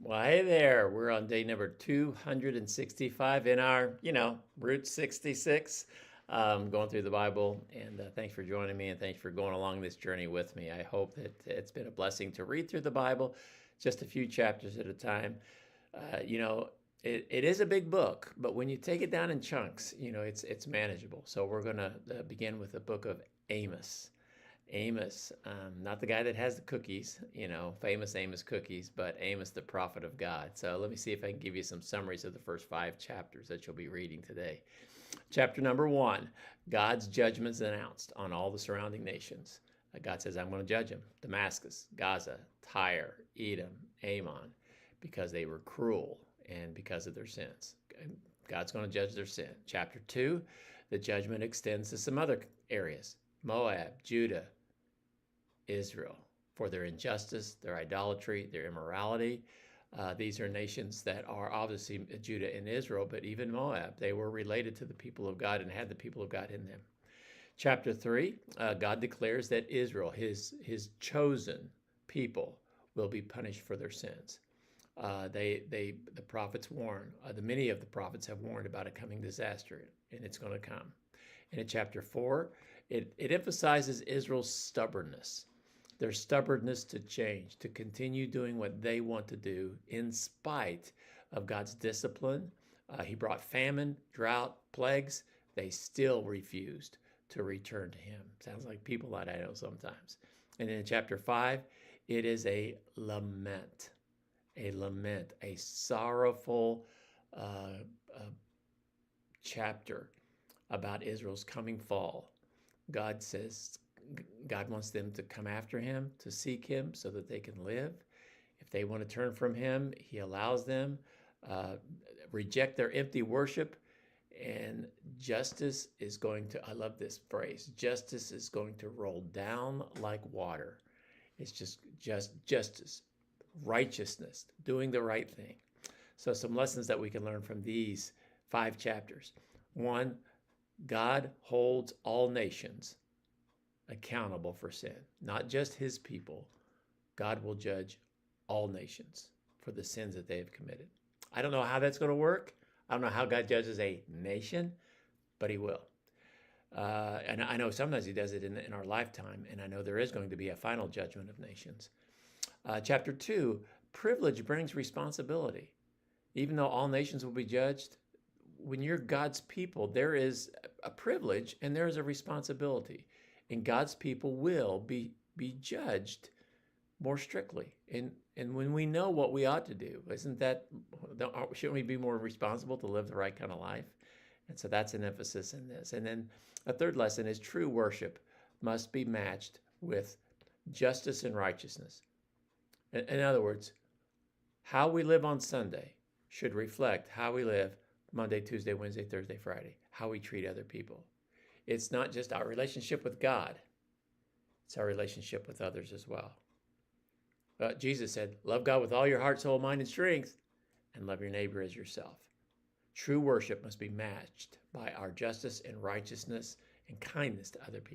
Well, hey there. We're on day number 265 in our, Route 66, going through the Bible. And thanks for joining me and thanks for going along this journey with me. I hope that it's been a blessing to read through the Bible just a few chapters at a time. It is a big book, but when you take it down in chunks, it's manageable. So we're going to begin with the book of Amos. Amos, not the guy that has the cookies, famous Amos cookies, but Amos, the prophet of God. So let me see if I can give you some summaries of the first 5 chapters that you'll be reading today. Chapter number 1, God's judgments announced on all the surrounding nations. God says, I'm going to judge them. Damascus, Gaza, Tyre, Edom, Ammon, because they were cruel and because of their sins. God's going to judge their sin. Chapter 2, the judgment extends to some other areas. Moab, Judah, Israel, for their injustice, their idolatry, their immorality. These are nations that are obviously Judah and Israel, but even Moab. They were related to the people of God and had the people of God in them. Chapter 3, God declares that Israel, his chosen people, will be punished for their sins. The prophets warn, many of the prophets have warned about a coming disaster, and it's going to come. And in chapter 4, it emphasizes Israel's stubbornness, their stubbornness to change, to continue doing what they want to do in spite of God's discipline. He brought famine, drought, plagues. They still refused to return to him. Sounds like people that I know sometimes. And in chapter 5, it is a lament, a sorrowful chapter about Israel's coming fall. God says God wants them to come after him, to seek him so that they can live. If they want to turn from him, he allows them, reject their empty worship, and justice is going to, I love this phrase, justice is going to roll down like water. It's just justice, righteousness, doing the right thing. So some lessons that we can learn from these 5 chapters. 1, God holds all nations accountable for sin, not just his people. God will judge all nations for the sins that they have committed. I don't know how that's going to work. I don't know how God judges a nation, but he will. And I know sometimes he does it in our lifetime, and I know there is going to be a final judgment of nations. Chapter 2, privilege brings responsibility. Even though all nations will be judged, when you're God's people, there is a privilege and there is a responsibility. And God's people will be judged more strictly. And when we know what we ought to do, shouldn't we be more responsible to live the right kind of life? And so that's an emphasis in this. And then a third lesson is true worship must be matched with justice and righteousness. In other words, how we live on Sunday should reflect how we live Monday, Tuesday, Wednesday, Thursday, Friday, how we treat other people. It's not just our relationship with God, it's our relationship with others as well. Jesus said, love God with all your heart, soul, mind, and strength, and love your neighbor as yourself. True worship must be matched by our justice and righteousness and kindness to other people.